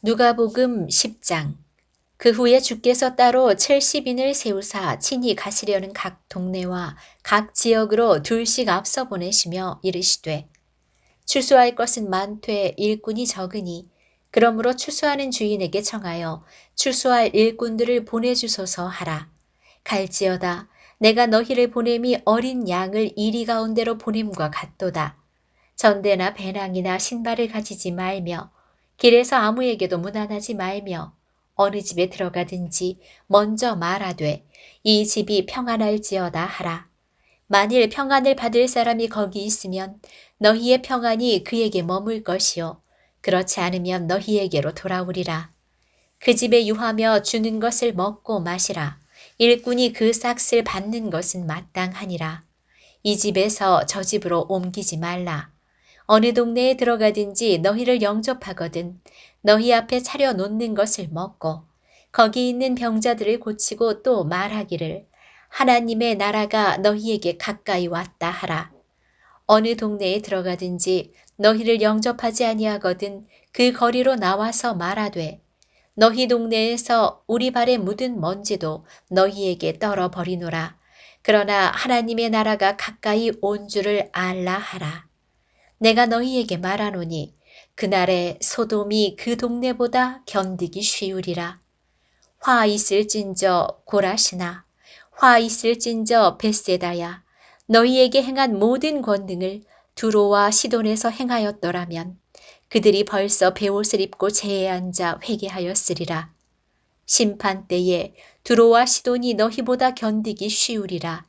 누가복음 10장. 그 후에 주께서 따로 70인을 세우사 친히 가시려는 각 동네와 각 지역으로 둘씩 앞서 보내시며 이르시되 추수할 것은 많되 일꾼이 적으니 그러므로 추수하는 주인에게 청하여 추수할 일꾼들을 보내주소서 하라. 갈지어다 내가 너희를 보냄이 어린 양을 이리 가운데로 보냄과 같도다. 전대나 배낭이나 신발을 가지지 말며 길에서 아무에게도 무난하지 말며 어느 집에 들어가든지 먼저 말하되 이 집이 평안할지어다 하라. 만일 평안을 받을 사람이 거기 있으면 너희의 평안이 그에게 머물 것이요 그렇지 않으면 너희에게로 돌아오리라. 그 집에 유하며 주는 것을 먹고 마시라. 일꾼이 그 삭을 받는 것은 마땅하니라. 이 집에서 저 집으로 옮기지 말라. 어느 동네에 들어가든지 너희를 영접하거든 너희 앞에 차려 놓는 것을 먹고 거기 있는 병자들을 고치고 또 말하기를 하나님의 나라가 너희에게 가까이 왔다 하라. 어느 동네에 들어가든지 너희를 영접하지 아니하거든 그 거리로 나와서 말하되 너희 동네에서 우리 발에 묻은 먼지도 너희에게 떨어버리노라. 그러나 하나님의 나라가 가까이 온 줄을 알라 하라. 내가 너희에게 말하노니 그날에 소돔이 그 동네보다 견디기 쉬우리라. 화 있을진저 고라시나 화 있을진저 벳세다야 너희에게 행한 모든 권능을 두로와 시돈에서 행하였더라면 그들이 벌써 베옷을 입고 제에 앉아 회개하였으리라. 심판 때에 두로와 시돈이 너희보다 견디기 쉬우리라.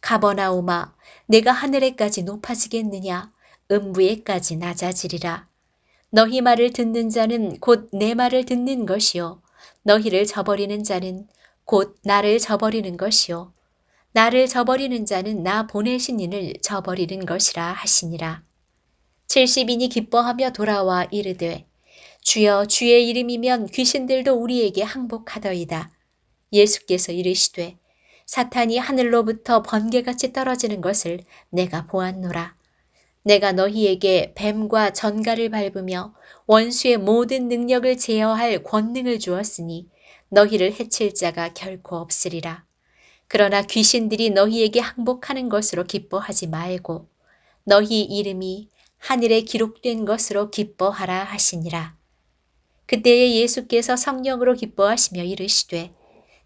가버나움아 내가 하늘에까지 높아지겠느냐 음부에까지 낮아지리라. 너희 말을 듣는 자는 곧 내 말을 듣는 것이요 너희를 저버리는 자는 곧 나를 저버리는 것이요 나를 저버리는 자는 나 보내신 이를 저버리는 것이라 하시니라. 70인이 기뻐하며 돌아와 이르되 주여 주의 이름이면 귀신들도 우리에게 항복하더이다. 예수께서 이르시되 사탄이 하늘로부터 번개같이 떨어지는 것을 내가 보았노라. 내가 너희에게 뱀과 전갈을 밟으며 원수의 모든 능력을 제어할 권능을 주었으니 너희를 해칠 자가 결코 없으리라. 그러나 귀신들이 너희에게 항복하는 것으로 기뻐하지 말고 너희 이름이 하늘에 기록된 것으로 기뻐하라 하시니라. 그때에 예수께서 성령으로 기뻐하시며 이르시되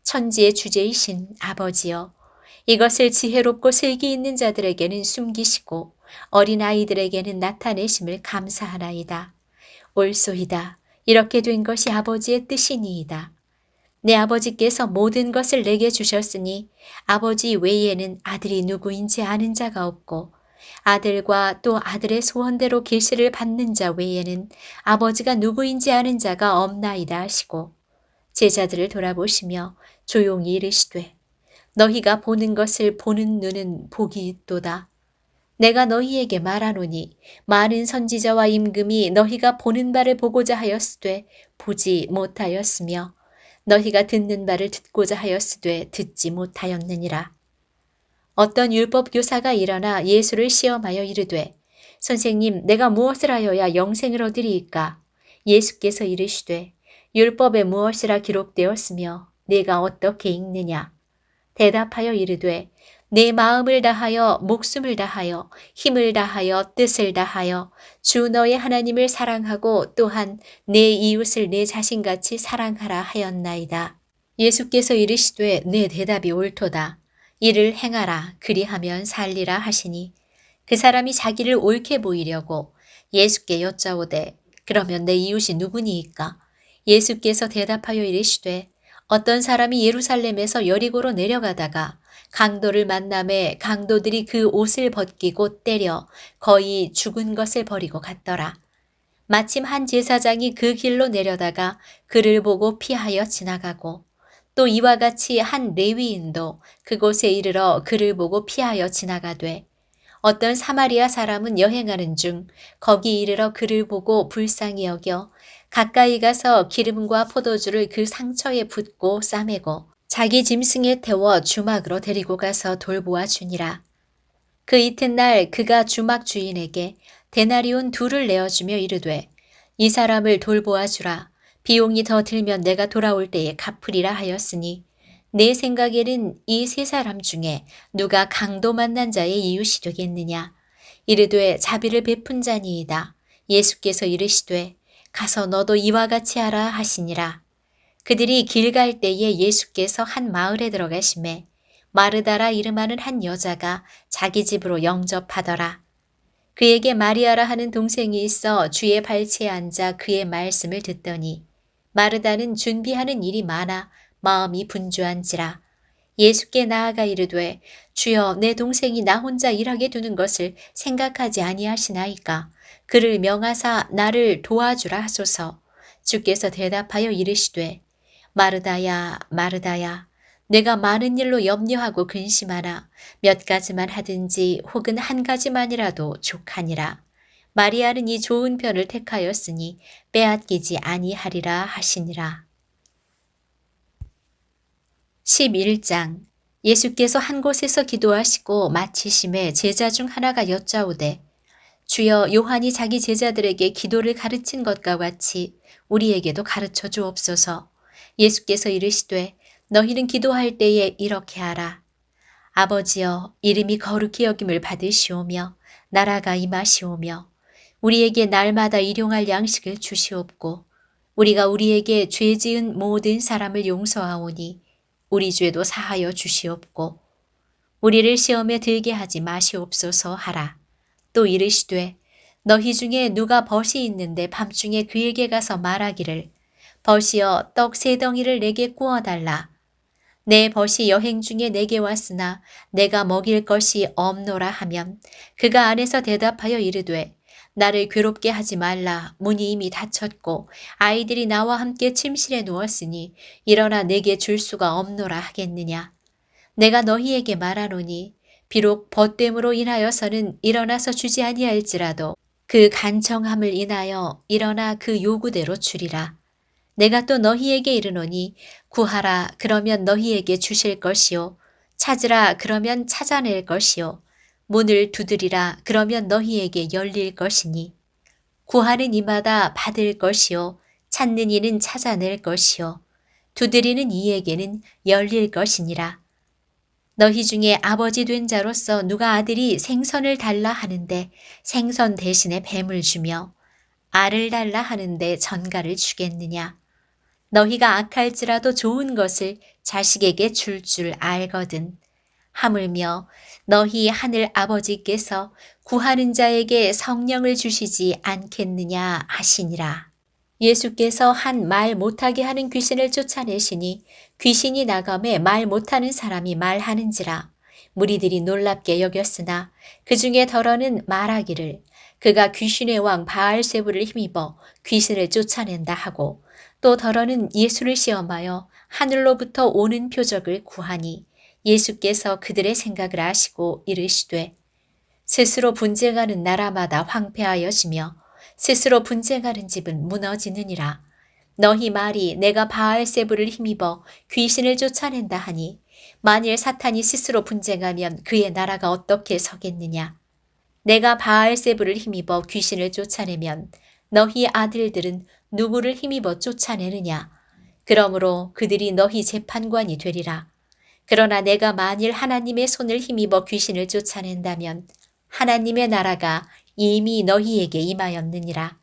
천지의 주제이신 아버지여 이것을 지혜롭고 슬기 있는 자들에게는 숨기시고 어린아이들에게는 나타내심을 감사하나이다. 옳소이다. 이렇게 된 것이 아버지의 뜻이니이다. 내 아버지께서 모든 것을 내게 주셨으니 아버지 외에는 아들이 누구인지 아는 자가 없고 아들과 또 아들의 소원대로 계시를 받는 자 외에는 아버지가 누구인지 아는 자가 없나이다 하시고 제자들을 돌아보시며 조용히 이르시되 너희가 보는 것을 보는 눈은 복이 있도다. 내가 너희에게 말하노니 많은 선지자와 임금이 너희가 보는 바를 보고자 하였으되 보지 못하였으며 너희가 듣는 바를 듣고자 하였으되 듣지 못하였느니라. 어떤 율법 교사가 일어나 예수를 시험하여 이르되 선생님 내가 무엇을 하여야 영생을 얻으리이까? 예수께서 이르시되 율법에 무엇이라 기록되었으며 네가 어떻게 읽느냐? 대답하여 이르되 내 마음을 다하여 목숨을 다하여 힘을 다하여 뜻을 다하여 주 너의 하나님을 사랑하고 또한 내 이웃을 내 자신같이 사랑하라 하였나이다. 예수께서 이르시되 내 대답이 옳도다. 이를 행하라 그리하면 살리라 하시니 그 사람이 자기를 옳게 보이려고 예수께 여짜오되 그러면 내 이웃이 누구니이까? 예수께서 대답하여 이르시되 어떤 사람이 예루살렘에서 여리고로 내려가다가 강도를 만남에 강도들이 그 옷을 벗기고 때려 거의 죽은 것을 버리고 갔더라. 마침 한 제사장이 그 길로 내려다가 그를 보고 피하여 지나가고 또 이와 같이 한 레위인도 그곳에 이르러 그를 보고 피하여 지나가되 어떤 사마리아 사람은 여행하는 중 거기 이르러 그를 보고 불쌍히 여겨 가까이 가서 기름과 포도주를 그 상처에 붓고 싸매고 자기 짐승에 태워 주막으로 데리고 가서 돌보아 주니라. 그 이튿날 그가 주막 주인에게 데나리온 2를 내어주며 이르되 이 사람을 돌보아 주라. 비용이 더 들면 내가 돌아올 때에 갚으리라 하였으니 내 생각에는 이 세 사람 중에 누가 강도 만난 자의 이웃이 되겠느냐. 이르되 자비를 베푼 자니이다. 예수께서 이르시되 가서 너도 이와 같이 하라 하시니라. 그들이 길 갈 때에 예수께서 한 마을에 들어가시매 마르다라 이름하는 한 여자가 자기 집으로 영접하더라. 그에게 마리아라 하는 동생이 있어 주의 발치에 앉아 그의 말씀을 듣더니 마르다는 준비하는 일이 많아 마음이 분주한지라. 예수께 나아가 이르되 주여 내 동생이 나 혼자 일하게 두는 것을 생각하지 아니하시나이까. 그를 명하사 나를 도와주라 하소서. 주께서 대답하여 이르시되 마르다야 마르다야 내가 많은 일로 염려하고 근심하나 몇 가지만 하든지 혹은 한 가지만이라도 족하니라. 마리아는 이 좋은 편을 택하였으니 빼앗기지 아니하리라 하시니라. 11장. 예수께서 한 곳에서 기도하시고 마치심에 제자 중 하나가 여짜오되 주여 요한이 자기 제자들에게 기도를 가르친 것과 같이 우리에게도 가르쳐 주옵소서. 예수께서 이르시되 너희는 기도할 때에 이렇게 하라. 아버지여 이름이 거룩히 여김을 받으시오며 나라가 임하시오며 우리에게 날마다 일용할 양식을 주시옵고 우리가 우리에게 죄 지은 모든 사람을 용서하오니 우리 죄도 사하여 주시옵고 우리를 시험에 들게 하지 마시옵소서 하라. 또 이르시되 너희 중에 누가 벗이 있는데 밤중에 그에게 가서 말하기를 벗이여 떡 세 덩이를 내게 구워달라. 내 벗이 여행 중에 내게 왔으나 내가 먹일 것이 없노라 하면 그가 안에서 대답하여 이르되 나를 괴롭게 하지 말라. 문이 이미 닫혔고 아이들이 나와 함께 침실에 누웠으니 일어나 내게 줄 수가 없노라 하겠느냐. 내가 너희에게 말하노니 비록 벗됨으로 인하여서는 일어나서 주지 아니할지라도 그 간청함을 인하여 일어나 그 요구대로 주리라. 내가 또 너희에게 이르노니 구하라 그러면 너희에게 주실 것이요 찾으라 그러면 찾아낼 것이요 문을 두드리라 그러면 너희에게 열릴 것이니 구하는 이마다 받을 것이요 찾는 이는 찾아낼 것이요 두드리는 이에게는 열릴 것이니라. 너희 중에 아버지 된 자로서 누가 아들이 생선을 달라 하는데 생선 대신에 뱀을 주며 알을 달라 하는데 전갈을 주겠느냐. 너희가 악할지라도 좋은 것을 자식에게 줄 줄 알거든. 하물며 너희 하늘 아버지께서 구하는 자에게 성령을 주시지 않겠느냐 하시니라. 예수께서 한 말 못하게 하는 귀신을 쫓아내시니 귀신이 나감에 말 못하는 사람이 말하는지라. 무리들이 놀랍게 여겼으나 그 중에 더러는 말하기를 그가 귀신의 왕 바알세부를 힘입어 귀신을 쫓아낸다 하고 또 더러는 예수를 시험하여 하늘로부터 오는 표적을 구하니 예수께서 그들의 생각을 아시고 이르시되 스스로 분쟁하는 나라마다 황폐하여지며 스스로 분쟁하는 집은 무너지느니라. 너희 말이 내가 바알세부를 힘입어 귀신을 쫓아낸다 하니 만일 사탄이 스스로 분쟁하면 그의 나라가 어떻게 서겠느냐. 내가 바알세부를 힘입어 귀신을 쫓아내면 너희 아들들은 누구를 힘입어 쫓아내느냐. 그러므로 그들이 너희 재판관이 되리라. 그러나 내가 만일 하나님의 손을 힘입어 귀신을 쫓아낸다면 하나님의 나라가 이미 너희에게 임하였느니라.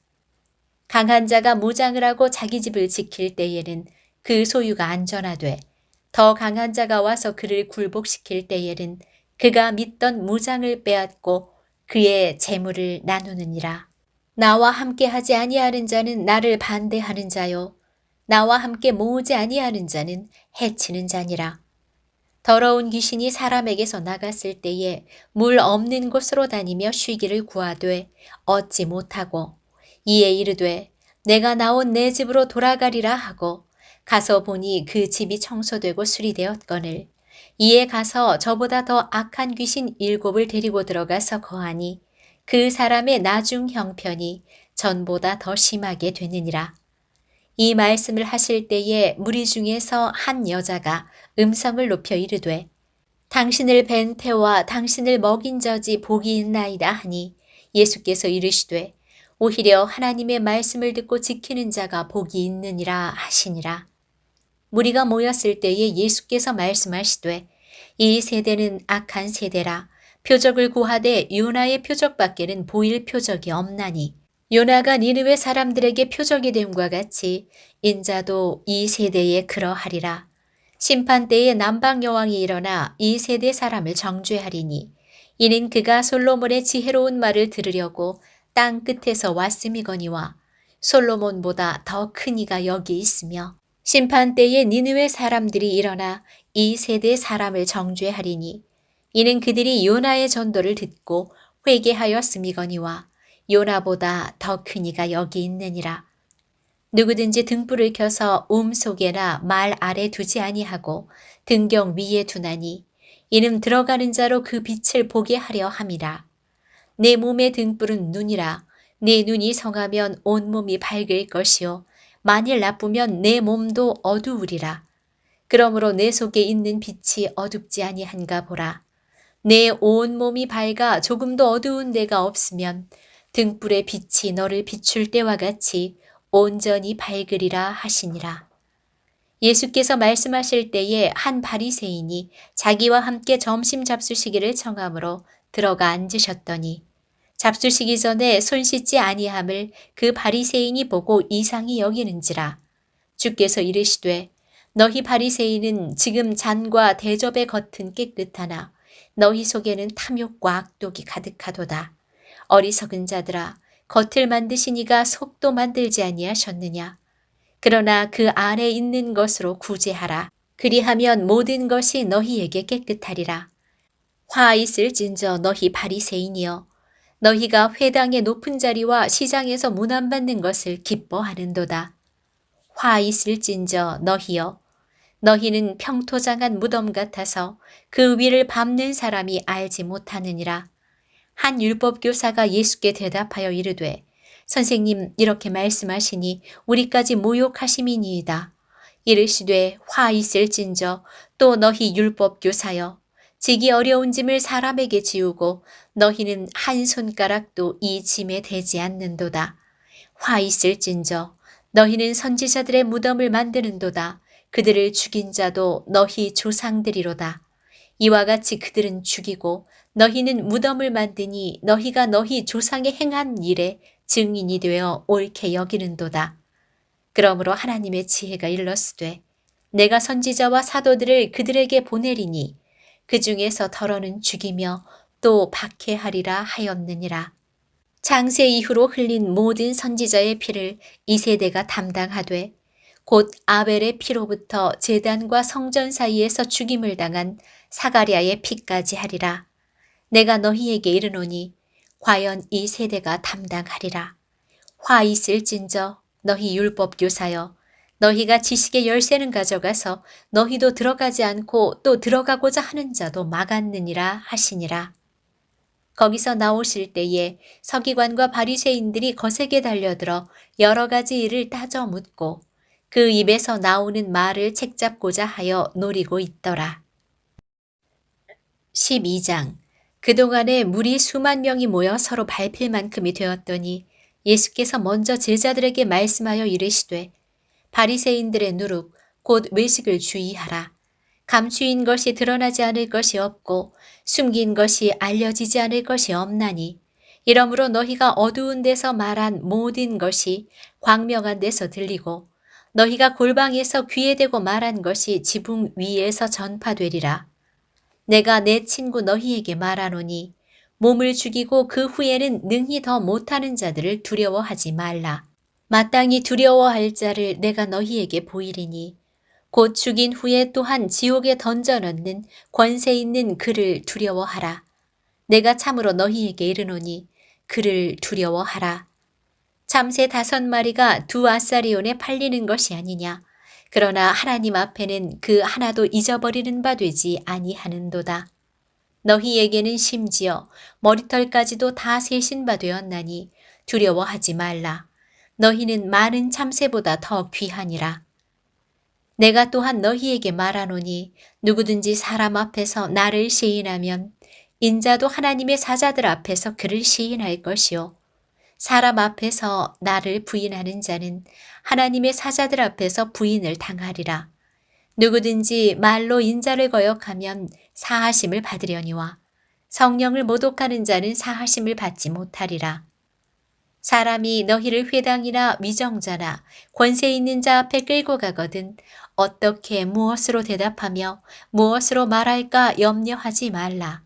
강한 자가 무장을 하고 자기 집을 지킬 때에는 그 소유가 안전하되 더 강한 자가 와서 그를 굴복시킬 때에는 그가 믿던 무장을 빼앗고 그의 재물을 나누느니라. 나와 함께 하지 아니하는 자는 나를 반대하는 자요 나와 함께 모으지 아니하는 자는 해치는 자니라. 더러운 귀신이 사람에게서 나갔을 때에 물 없는 곳으로 다니며 쉬기를 구하되 얻지 못하고 이에 이르되 내가 나온 내 집으로 돌아가리라 하고 가서 보니 그 집이 청소되고 수리되었거늘 이에 가서 저보다 더 악한 귀신 7을 데리고 들어가서 거하니 그 사람의 나중 형편이 전보다 더 심하게 되느니라. 이 말씀을 하실 때에 무리 중에서 한 여자가 음성을 높여 이르되 당신을 뵌 태와 당신을 먹인 젖이 복이 있나이다 하니 예수께서 이르시되 오히려 하나님의 말씀을 듣고 지키는 자가 복이 있느니라 하시니라. 무리가 모였을 때에 예수께서 말씀하시되 이 세대는 악한 세대라. 표적을 구하되 요나의 표적밖에는 보일 표적이 없나니 요나가 니느웨 사람들에게 표적이 됨과 같이 인자도 이 세대에 그러하리라. 심판 때에 남방 여왕이 일어나 이 세대 사람을 정죄하리니 이는 그가 솔로몬의 지혜로운 말을 들으려고 땅 끝에서 왔음이거니와 솔로몬보다 더 큰 이가 여기 있으며 심판 때에 니느웨 사람들이 일어나 이 세대 사람을 정죄하리니 이는 그들이 요나의 전도를 듣고 회개하였음이거니와 요나보다 더 큰 이가 여기 있느니라. 누구든지 등불을 켜서 속에나 말 아래 두지 아니하고 등경 위에 두나니 이는 들어가는 자로 그 빛을 보게 하려 함이라. 내 몸의 등불은 눈이라. 내 눈이 성하면 온 몸이 밝을 것이요 만일 나쁘면 내 몸도 어두우리라. 그러므로 내 속에 있는 빛이 어둡지 아니한가 보라. 내 온 몸이 밝아 조금도 어두운 데가 없으면 등불의 빛이 너를 비출 때와 같이 온전히 밝으리라 하시니라. 예수께서 말씀하실 때에 한 바리새인이 자기와 함께 점심 잡수시기를 청하므로 들어가 앉으셨더니 잡수시기 전에 손 씻지 아니함을 그 바리새인이 보고 이상히 여기는지라. 주께서 이르시되 너희 바리새인은 지금 잔과 대접의 겉은 깨끗하나 너희 속에는 탐욕과 악독이 가득하도다. 어리석은 자들아, 겉을 만드시니가 속도 만들지 아니하셨느냐. 그러나 그 안에 있는 것으로 구제하라. 그리하면 모든 것이 너희에게 깨끗하리라. 화 있을진저 너희 바리새인이여, 너희가 회당의 높은 자리와 시장에서 문안받는 것을 기뻐하는도다. 화 있을진저 너희여, 너희는 평토장한 무덤 같아서 그 위를 밟는 사람이 알지 못하느니라. 한 율법교사가 예수께 대답하여 이르되 선생님 이렇게 말씀하시니 우리까지 모욕하심이니이다. 이르시되 화 있을진저 또 너희 율법교사여, 지기 어려운 짐을 사람에게 지우고 너희는 한 손가락도 이 짐에 대지 않는도다. 화 있을진저 너희는 선지자들의 무덤을 만드는도다. 그들을 죽인 자도 너희 조상들이로다. 이와 같이 그들은 죽이고 너희는 무덤을 만드니 너희가 너희 조상의 행한 일에 증인이 되어 옳게 여기는도다. 그러므로 하나님의 지혜가 일렀으되 내가 선지자와 사도들을 그들에게 보내리니 그 중에서 더러는 죽이며 또 박해하리라 하였느니라. 창세 이후로 흘린 모든 선지자의 피를 이 세대가 담당하되 곧 아벨의 피로부터 제단과 성전 사이에서 죽임을 당한 사가랴의 피까지 하리라. 내가 너희에게 이르노니 과연 이 세대가 담당하리라. 화 있을진저 너희 율법교사여, 너희가 지식의 열쇠는 가져가서 너희도 들어가지 않고 또 들어가고자 하는 자도 막았느니라 하시니라. 거기서 나오실 때에 서기관과 바리새인들이 거세게 달려들어 여러 가지 일을 따져 묻고 그 입에서 나오는 말을 책잡고자 하여 노리고 있더라. 12장. 그동안에 무리 수만 명이 모여 서로 밟힐 만큼이 되었더니 예수께서 먼저 제자들에게 말씀하여 이르시되 바리새인들의 누룩 곧 외식을 주의하라. 감추인 것이 드러나지 않을 것이 없고 숨긴 것이 알려지지 않을 것이 없나니 이러므로 너희가 어두운 데서 말한 모든 것이 광명한 데서 들리고 너희가 골방에서 귀에 대고 말한 것이 지붕 위에서 전파되리라. 내가 내 친구 너희에게 말하노니 몸을 죽이고 그 후에는 능히 더 못하는 자들을 두려워하지 말라. 마땅히 두려워할 자를 내가 너희에게 보이리니 곧 죽인 후에 또한 지옥에 던져넣는 권세 있는 그를 두려워하라. 내가 참으로 너희에게 이르노니 그를 두려워하라. 참새 5마리가 2아사리온에 팔리는 것이 아니냐. 그러나 하나님 앞에는 그 하나도 잊어버리는 바 되지 아니하는도다. 너희에게는 심지어 머리털까지도 다 세신 바 되었나니 두려워하지 말라. 너희는 많은 참새보다 더 귀하니라. 내가 또한 너희에게 말하노니 누구든지 사람 앞에서 나를 시인하면 인자도 하나님의 사자들 앞에서 그를 시인할 것이요 사람 앞에서 나를 부인하는 자는 하나님의 사자들 앞에서 부인을 당하리라. 누구든지 말로 인자를 거역하면 사하심을 받으려니와 성령을 모독하는 자는 사하심을 받지 못하리라. 사람이 너희를 회당이나 위정자나 권세 있는 자 앞에 끌고 가거든 어떻게 무엇으로 대답하며 무엇으로 말할까 염려하지 말라.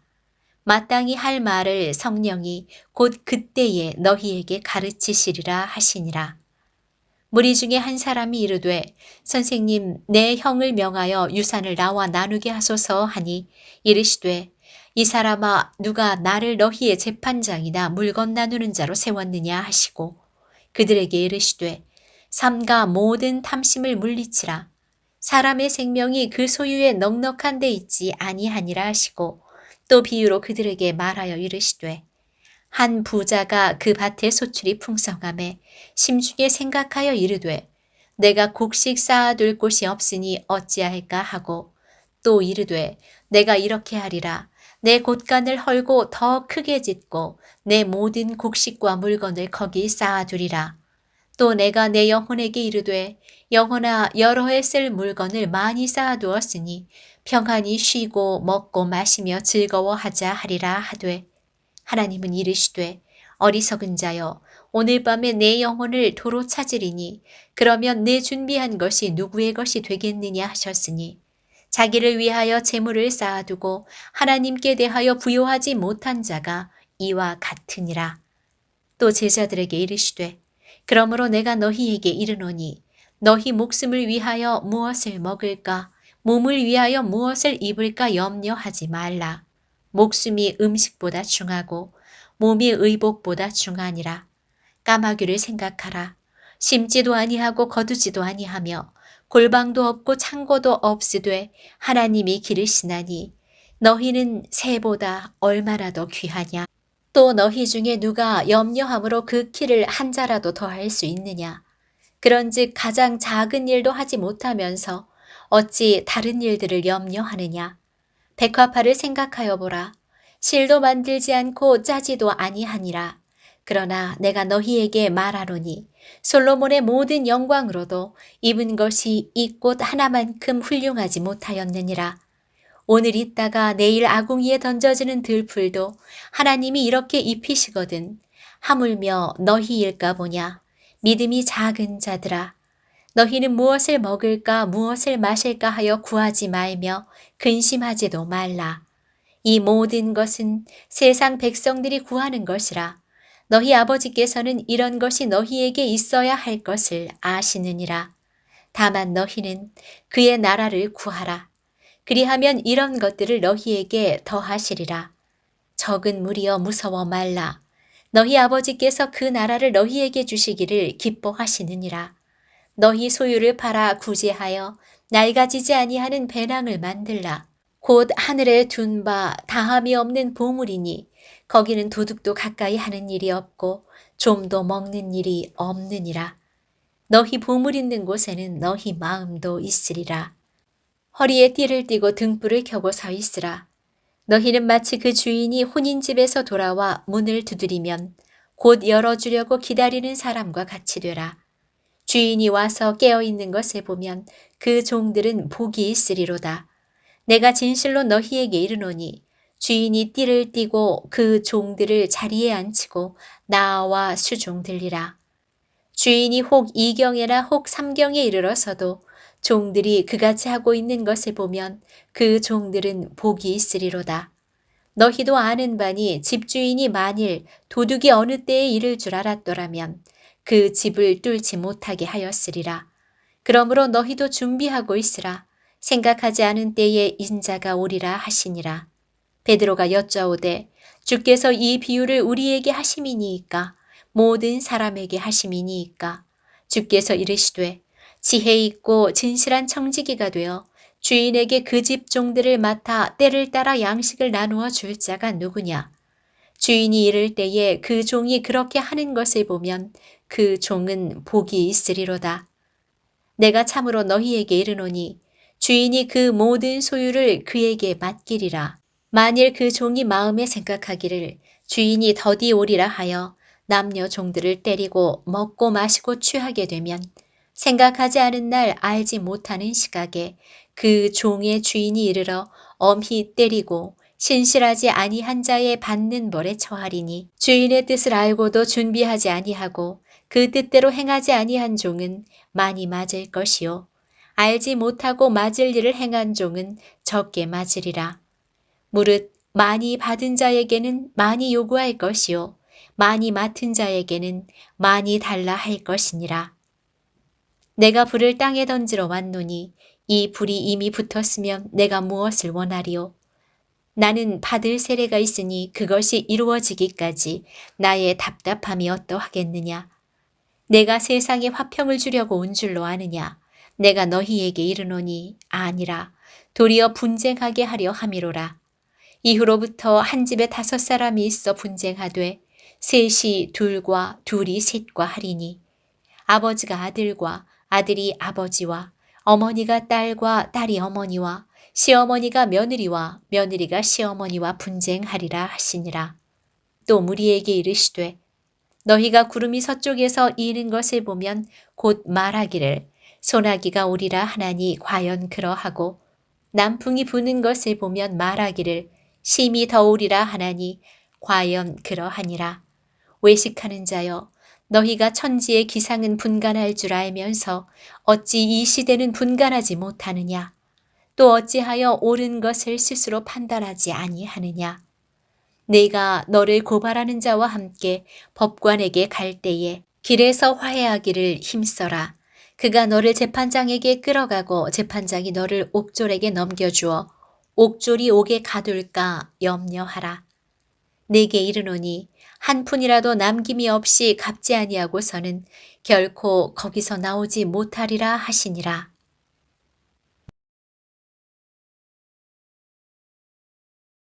마땅히 할 말을 성령이 곧 그때에 너희에게 가르치시리라 하시니라. 무리 중에 한 사람이 이르되 선생님 내 형을 명하여 유산을 나와 나누게 하소서 하니 이르시되 이 사람아 누가 나를 너희의 재판장이나 물건 나누는 자로 세웠느냐 하시고 그들에게 이르시되 삼가 모든 탐심을 물리치라. 사람의 생명이 그 소유에 넉넉한 데 있지 아니하니라 하시고 또 비유로 그들에게 말하여 이르시되 한 부자가 그 밭의 소출이 풍성함에 심중에 생각하여 이르되 내가 곡식 쌓아둘 곳이 없으니 어찌할까 하고 또 이르되 내가 이렇게 하리라. 내 곳간을 헐고 더 크게 짓고 내 모든 곡식과 물건을 거기 쌓아두리라. 또 내가 내 영혼에게 이르되 영혼아 여러 해 쓸 물건을 많이 쌓아두었으니 평안히 쉬고 먹고 마시며 즐거워하자 하리라 하되 하나님은 이르시되 어리석은 자여 오늘 밤에 내 영혼을 도로 찾으리니 그러면 내 준비한 것이 누구의 것이 되겠느냐 하셨으니 자기를 위하여 재물을 쌓아두고 하나님께 대하여 부요하지 못한 자가 이와 같으니라. 또 제자들에게 이르시되 그러므로 내가 너희에게 이르노니 너희 목숨을 위하여 무엇을 먹을까 몸을 위하여 무엇을 입을까 염려하지 말라. 목숨이 음식보다 중하고 몸이 의복보다 중하니라. 까마귀를 생각하라. 심지도 아니하고 거두지도 아니하며 골방도 없고 창고도 없으되 하나님이 기르시나니 너희는 새보다 얼마나 더 귀하냐. 또 너희 중에 누가 염려함으로 그 키를 한 자라도 더할 수 있느냐. 그런즉 가장 작은 일도 하지 못하면서 어찌 다른 일들을 염려하느냐. 백화파를 생각하여 보라. 실도 만들지 않고 짜지도 아니하니라. 그러나 내가 너희에게 말하노니 솔로몬의 모든 영광으로도 입은 것이 이 꽃 하나만큼 훌륭하지 못하였느니라. 오늘 있다가 내일 아궁이에 던져지는 들풀도 하나님이 이렇게 입히시거든. 하물며 너희일까 보냐. 믿음이 작은 자들아. 너희는 무엇을 먹을까 무엇을 마실까 하여 구하지 말며 근심하지도 말라. 이 모든 것은 세상 백성들이 구하는 것이라. 너희 아버지께서는 이런 것이 너희에게 있어야 할 것을 아시느니라. 다만 너희는 그의 나라를 구하라. 그리하면 이런 것들을 너희에게 더하시리라. 적은 무리여 무서워 말라. 너희 아버지께서 그 나라를 너희에게 주시기를 기뻐하시느니라. 너희 소유를 팔아 구제하여 낡아지지 아니하는 배낭을 만들라. 곧 하늘에 둔 바 다함이 없는 보물이니 거기는 도둑도 가까이 하는 일이 없고 좀도 먹는 일이 없느니라. 너희 보물 있는 곳에는 너희 마음도 있으리라. 허리에 띠를 띠고 등불을 켜고 서 있으라. 너희는 마치 그 주인이 혼인집에서 돌아와 문을 두드리면 곧 열어주려고 기다리는 사람과 같이 되라. 주인이 와서 깨어있는 것을 보면 그 종들은 복이 있으리로다. 내가 진실로 너희에게 이르노니 주인이 띠를 띠고 그 종들을 자리에 앉히고 나와 수종 들리라. 주인이 혹 2경에나 혹 3경에 이르러서도 종들이 그같이 하고 있는 것을 보면 그 종들은 복이 있으리로다. 너희도 아는 바니 집주인이 만일 도둑이 어느 때에 이를 줄 알았더라면 그 집을 뚫지 못하게 하였으리라. 그러므로 너희도 준비하고 있으라. 생각하지 않은 때에 인자가 오리라 하시니라. 베드로가 여짜오되 주께서 이 비유를 우리에게 하심이니이까 모든 사람에게 하심이니이까. 주께서 이르시되 지혜 있고 진실한 청지기가 되어 주인에게 그 집 종들을 맡아 때를 따라 양식을 나누어 줄 자가 누구냐. 주인이 이를 때에 그 종이 그렇게 하는 것을 보면 그 종은 복이 있으리로다. 내가 참으로 너희에게 이르노니 주인이 그 모든 소유를 그에게 맡기리라. 만일 그 종이 마음에 생각하기를 주인이 더디 오리라 하여 남녀 종들을 때리고 먹고 마시고 취하게 되면 생각하지 않은 날 알지 못하는 시각에 그 종의 주인이 이르러 엄히 때리고 신실하지 아니한 자의 받는 벌에 처하리니 주인의 뜻을 알고도 준비하지 아니하고 그 뜻대로 행하지 아니한 종은 많이 맞을 것이요 알지 못하고 맞을 일을 행한 종은 적게 맞으리라. 무릇 많이 받은 자에게는 많이 요구할 것이요 많이 맡은 자에게는 많이 달라 할 것이니라. 내가 불을 땅에 던지러 왔노니 이 불이 이미 붙었으면 내가 무엇을 원하리요? 나는 받을 세례가 있으니 그것이 이루어지기까지 나의 답답함이 어떠하겠느냐? 내가 세상에 화평을 주려고 온 줄로 아느냐? 내가 너희에게 이르노니 아니라 도리어 분쟁하게 하려 함이로라. 이후로부터 한 집에 5사람이 있어 분쟁하되 셋이 둘과 둘이 셋과 하리니 아버지가 아들과 아들이 아버지와 어머니가 딸과 딸이 어머니와 시어머니가 며느리와 며느리가 시어머니와 분쟁하리라 하시니라. 또 무리에게 이르시되 너희가 구름이 서쪽에서 이는 것을 보면 곧 말하기를 소나기가 오리라 하나니 과연 그러하고 남풍이 부는 것을 보면 말하기를 심히 더우리라 하나니 과연 그러하니라. 외식하는 자여 너희가 천지의 기상은 분간할 줄 알면서 어찌 이 시대는 분간하지 못하느냐? 또 어찌하여 옳은 것을 스스로 판단하지 아니하느냐? 내가 너를 고발하는 자와 함께 법관에게 갈 때에 길에서 화해하기를 힘써라. 그가 너를 재판장에게 끌어가고 재판장이 너를 옥졸에게 넘겨주어 옥졸이 옥에 가둘까 염려하라. 내게 이르노니 한 푼이라도 남김이 없이 갚지 아니하고서는 결코 거기서 나오지 못하리라 하시니라.